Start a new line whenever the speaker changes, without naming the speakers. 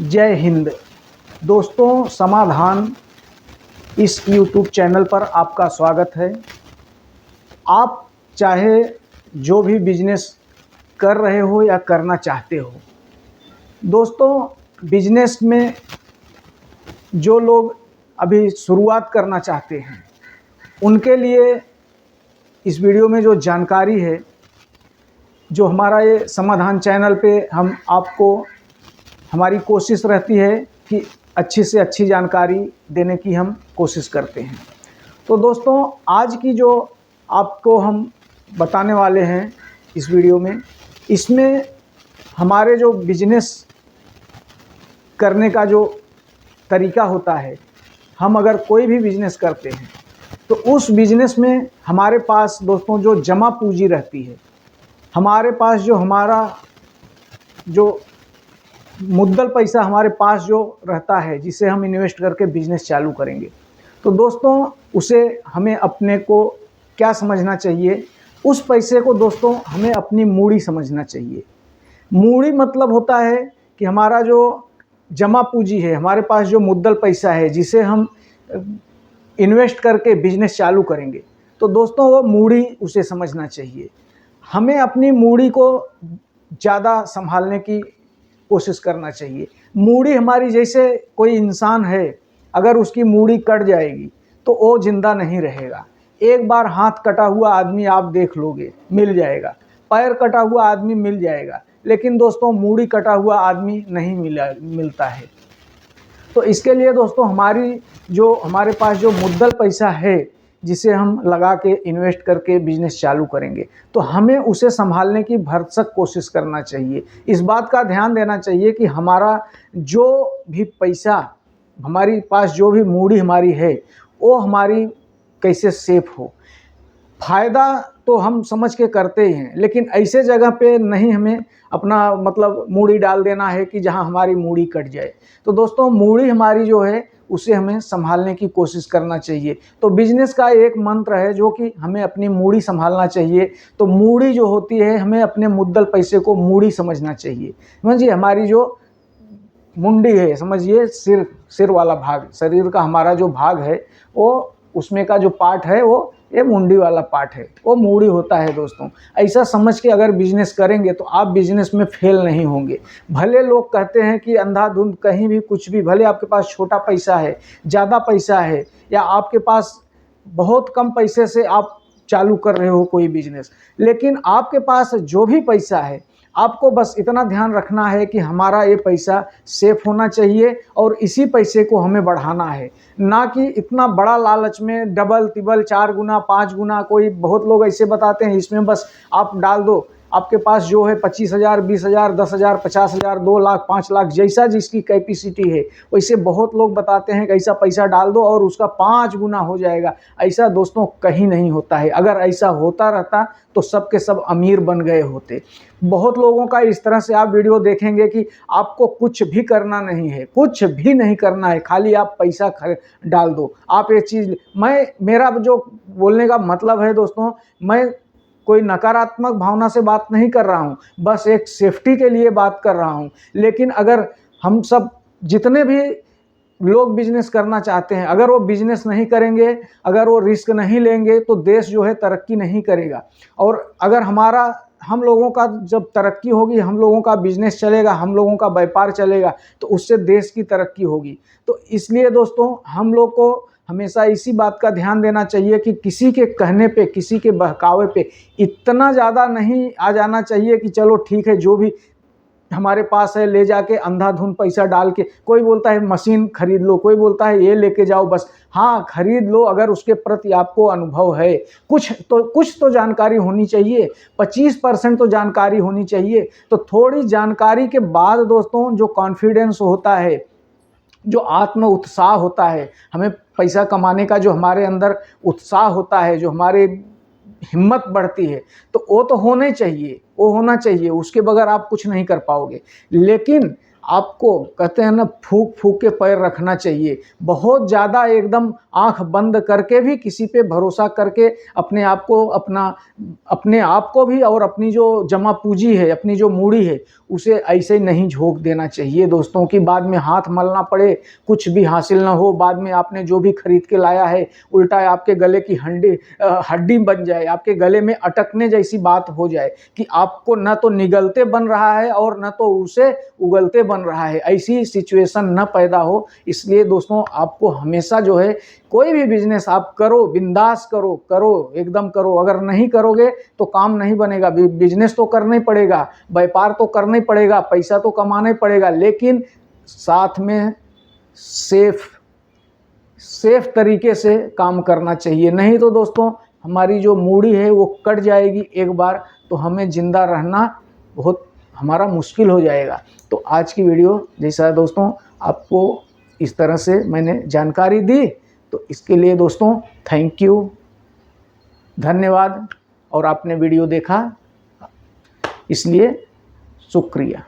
जय हिंद। दोस्तों, समाधान इस YouTube चैनल पर आपका स्वागत है। आप चाहे जो भी बिजनेस कर रहे हो या करना चाहते हो, दोस्तों बिजनेस में जो लोग अभी शुरुआत करना चाहते हैं उनके लिए इस वीडियो में जो जानकारी है, जो हमारा ये समाधान चैनल पे हम आपको हमारी कोशिश रहती है कि अच्छी से अच्छी जानकारी देने की हम कोशिश करते हैं। तो दोस्तों, आज की जो आपको हम बताने वाले हैं इस वीडियो में, इसमें हमारे जो बिजनेस करने का जो तरीका होता है, हम अगर कोई भी बिजनेस करते हैं तो उस बिजनेस में हमारे पास दोस्तों जो जमा पूंजी रहती है, हमारे पास जो हमारा जो मुद्दल पैसा हमारे पास जो रहता है, जिसे हम इन्वेस्ट करके बिजनेस चालू करेंगे, तो दोस्तों उसे हमें अपने को क्या समझना चाहिए, उस पैसे को दोस्तों हमें अपनी मूड़ी समझना चाहिए। मूड़ी मतलब होता है कि हमारा जो जमा पूंजी है, हमारे पास जो मुद्दल पैसा है जिसे हम इन्वेस्ट करके बिजनेस चालू करेंगे, तो दोस्तों वो मूड़ी उसे समझना चाहिए। हमें अपनी मूड़ी को ज़्यादा संभालने की कोशिश करना चाहिए। मूड़ी हमारी, जैसे कोई इंसान है, अगर उसकी मूड़ी कट जाएगी तो वो जिंदा नहीं रहेगा। एक बार हाथ कटा हुआ आदमी आप देख लोगे, मिल जाएगा। पैर कटा हुआ आदमी मिल जाएगा, लेकिन दोस्तों मूड़ी कटा हुआ आदमी नहीं मिलता है। तो इसके लिए दोस्तों हमारे पास जो मुद्दल पैसा है, जिसे हम लगा के इन्वेस्ट करके बिजनेस चालू करेंगे, तो हमें उसे संभालने की भरसक कोशिश करना चाहिए। इस बात का ध्यान देना चाहिए कि हमारा जो भी पैसा, हमारी पास जो भी मूड़ी हमारी है, वो हमारी कैसे सेफ हो। फ़ायदा तो हम समझ के करते ही हैं, लेकिन ऐसे जगह पे नहीं हमें अपना मतलब मूड़ी डाल देना है कि जहां हमारी मूड़ी कट जाए। तो दोस्तों मूड़ी हमारी जो है उसे हमें संभालने की कोशिश करना चाहिए। तो बिजनेस का एक मंत्र है जो कि हमें अपनी मूड़ी संभालना चाहिए। तो मूड़ी जो होती है, हमें अपने मुद्दल पैसे को मूड़ी समझना चाहिए। समझिए, हमारी जो मुंडी है, समझिए सिर वाला भाग, शरीर का हमारा जो भाग है, वो उसमें का जो पार्ट है, वो ये मुंडी वाला पार्ट है, वो मूड़ी होता है। दोस्तों ऐसा समझ के अगर बिजनेस करेंगे तो आप बिजनेस में फेल नहीं होंगे। भले लोग कहते हैं कि अंधाधुंध कहीं भी कुछ भी, भले आपके पास छोटा पैसा है, ज़्यादा पैसा है, या आपके पास बहुत कम पैसे से आप चालू कर रहे हो कोई बिजनेस, लेकिन आपके पास जो भी पैसा है, आपको बस इतना ध्यान रखना है कि हमारा ये पैसा सेफ होना चाहिए और इसी पैसे को हमें बढ़ाना है। ना कि इतना बड़ा लालच में डबल तिबल 4 गुना 5 गुना, कोई बहुत लोग ऐसे बताते हैं इसमें बस आप डाल दो, आपके पास जो है 25,000 20,000 10,000 50,000 2 लाख 5 लाख, जैसा जिसकी कैपेसिटी है, वैसे बहुत लोग बताते हैं कि ऐसा पैसा डाल दो और उसका 5 गुना हो जाएगा। ऐसा दोस्तों कहीं नहीं होता है। अगर ऐसा होता रहता तो सब के सब अमीर बन गए होते। बहुत लोगों का इस तरह से आप वीडियो देखेंगे कि आपको कुछ भी करना नहीं है, कुछ भी नहीं करना है, खाली आप पैसा डाल दो। आप ये चीज़, मेरा जो बोलने का मतलब है दोस्तों, मैं कोई नकारात्मक भावना से बात नहीं कर रहा हूँ, बस एक सेफ्टी के लिए बात कर रहा हूँ। लेकिन अगर हम सब जितने भी लोग बिजनेस करना चाहते हैं, अगर वो बिजनेस नहीं करेंगे, अगर वो रिस्क नहीं लेंगे, तो देश जो है तरक्की नहीं करेगा। और अगर हम लोगों का जब तरक्की होगी, हम लोगों का बिजनेस चलेगा, हम लोगों का व्यापार चलेगा, तो उससे देश की तरक्की होगी। तो इसलिए दोस्तों हम लोग को हमेशा इसी बात का ध्यान देना चाहिए कि किसी के कहने पे, किसी के बहकावे पे इतना ज़्यादा नहीं आ जाना चाहिए कि चलो ठीक है, जो भी हमारे पास है ले जाके अंधाधुंध पैसा डाल के, कोई बोलता है मशीन खरीद लो, कोई बोलता है ये लेके जाओ बस। हाँ खरीद लो, अगर उसके प्रति आपको अनुभव है, कुछ तो जानकारी होनी चाहिए, 25% तो जानकारी होनी चाहिए। तो थोड़ी जानकारी के बाद दोस्तों जो कॉन्फिडेंस होता है, जो आत्म उत्साह होता है, हमें पैसा कमाने का जो हमारे अंदर उत्साह होता है, जो हमारे हिम्मत बढ़ती है, तो वो तो होना चाहिए, वो होना चाहिए। उसके बगैर आप कुछ नहीं कर पाओगे। लेकिन आपको कहते हैं ना, फूक फूक के पैर रखना चाहिए। बहुत ज़्यादा एकदम आंख बंद करके भी किसी पे भरोसा करके अपने आप को भी और अपनी जो जमा पूंजी है, अपनी जो मूड़ी है, उसे ऐसे नहीं झोंक देना चाहिए दोस्तों, कि बाद में हाथ मलना पड़े, कुछ भी हासिल ना हो, बाद में आपने जो भी खरीद के लाया है उल्टा आपके गले की हड्डी बन जाए, आपके गले में अटकने जैसी बात हो जाए कि आपको न तो निगलते बन रहा है और न तो उसे उगलते बन रहा है, ऐसी सिचुएशन न पैदा हो। इसलिए दोस्तों आपको हमेशा जो है, कोई भी बिजनेस आप करो, बिंदास करो एकदम करो। अगर नहीं करोगे तो काम नहीं बनेगा। बिजनेस तो करना ही पड़ेगा, व्यापार तो करना ही पड़ेगा, पैसा तो कमाना ही पड़ेगा, लेकिन साथ में सेफ तरीके से काम करना चाहिए। नहीं तो दोस्तों हमारी जो मूड़ी है वो कट जाएगी एक बार, तो हमें जिंदा रहना बहुत हमारा मुश्किल हो जाएगा। तो आज की वीडियो जैसा है दोस्तों, आपको इस तरह से मैंने जानकारी दी, तो इसके लिए दोस्तों थैंक यू, धन्यवाद। और आपने वीडियो देखा इसलिए शुक्रिया।